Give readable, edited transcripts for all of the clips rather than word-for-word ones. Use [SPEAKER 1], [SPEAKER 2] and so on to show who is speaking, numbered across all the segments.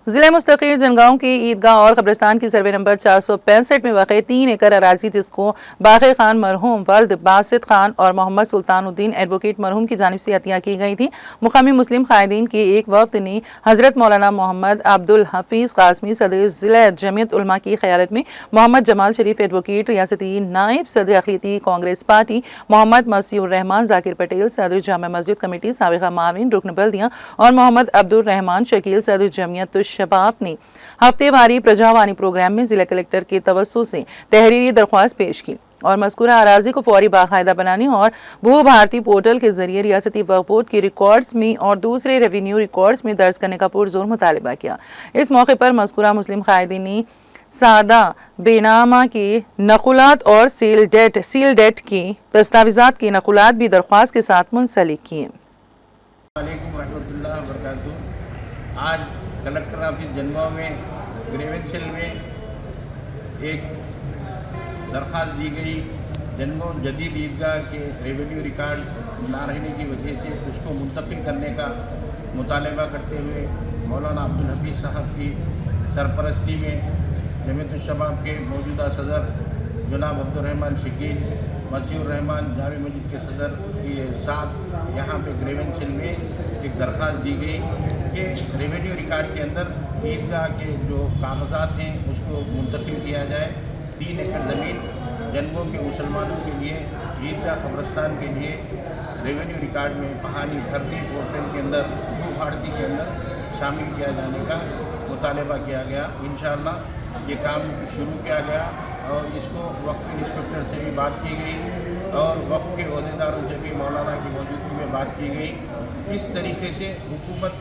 [SPEAKER 1] ضلع مستقل جنگاؤں کی عیدگاہ اور قبرستان کی سروے نمبر 465 میں واقع 3 ایکڑ اراضی جس کو باقر خان مرحوم والد باسط خان اور محمد سلطان الدین ایڈوکیٹ مرحوم کی جانب سے عطیہ کی گئی تھی۔ مقامی مسلم قائدین کے ایک وفد نے حضرت مولانا محمد عبدالحفیظ قاسمی صدر ضلع جمعیت علماء کی قیادت میں محمد جمال شریف ایڈوکیٹ ریاستی نائب صدر اقلیتی کانگریس پارٹی محمد مسیح الرحمان ذاکر پٹیل صدر جامع مسجد کمیٹی سابقہ معاون رکن بلدیہ اور محمد عبدالرحمان شکیل صدر جمعیت شباب نے ہفتے واری پرجاوانی پروگرام میں ضلع کلکٹر کے توسط سے تحریری درخواست پیش کی اور مذکورہ اراضی کو فوری باقاعدہ بنانے اور بھو بھارتی پورٹل کے ذریعے ریاستی وقف بورڈ کے ریکارڈز میں اور دوسرے ریونیو ریکارڈز میں درج کرنے کا پرزور مطالبہ کیا۔ اس موقع پر مذکورہ مسلم قائدین نے سادہ بے نامہ کے نقلات اور سیل ڈیٹ کی دستاویزات کے نقلات بھی درخواست کے ساتھ منسلک کیے۔
[SPEAKER 2] وعلیکم ورحمۃ اللہ وبرکاتہ۔ آج کلکٹر آفس جنگاؤں میں گریوینس سیل میں ایک درخواست دی گئی جنگاؤں جدید عیدگاہ کے ریونیو ریکارڈ نہ رہنے کی وجہ سے اس کو منتقل کرنے کا مطالبہ کرتے ہوئے مولانا عبدالحفیظ صاحب کی سرپرستی میں جمعیت الشباب کے موجودہ صدر جناب عبدالرحمان شکیل مسیح الرحمان جامع مسجد کے صدر کے ساتھ یہاں پہ گریوینس سیل میں ایک درخواست دی گئی کہ ریونیو ریکارڈ کے اندر عیدگاہ کے جو کاغذات ہیں اس کو منتقل کیا جائے۔ 3 ایکڑ زمین جنگاؤں کے مسلمانوں کے لیے عیدگاہ قبرستان کے لیے ریونیو ریکارڈ میں پہانی بھرتی پورٹل کے اندر بھو بھارتی کے اندر شامل کیا جانے کا مطالبہ کیا گیا۔ انشاءاللہ یہ کام شروع کیا گیا اور اس کو وقف انسپکٹر سے بھی بات کی گئی اور وقف کے عہدیداروں سے بھی مولانا کی موجودگی میں بات کی گئی۔ کس طریقے سے حکومت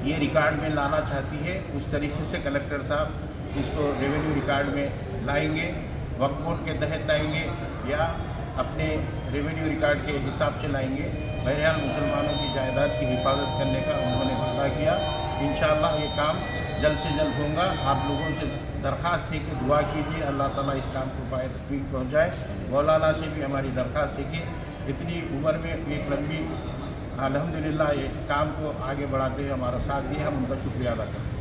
[SPEAKER 2] یہ ریکارڈ میں لانا چاہتی ہے اس طریقے سے کلکٹر صاحب اس کو ریونیو ریکارڈ میں لائیں گے، وقف بورڈ کے تحت لائیں گے یا اپنے ریونیو ریکارڈ کے حساب سے لائیں گے۔ بہرحال مسلمانوں کی جائیداد کی حفاظت کرنے کا انہوں نے وعدہ کیا۔ انشاءاللہ یہ کام جلد سے جلد ہوگا۔ آپ لوگوں سے درخواست ہے کہ دعا کیجیے اللہ تعالیٰ اس کام کو پائے تکمیل پہنچائے۔ مولانا سے بھی ہماری درخواست ہے کہ اتنی عمر میں ایک لمبی الحمدللہ یہ کام کو آگے بڑھاتے ہوئے ہمارا ساتھ دیا، ہم ان کا شکریہ ادا کرتے ہیں۔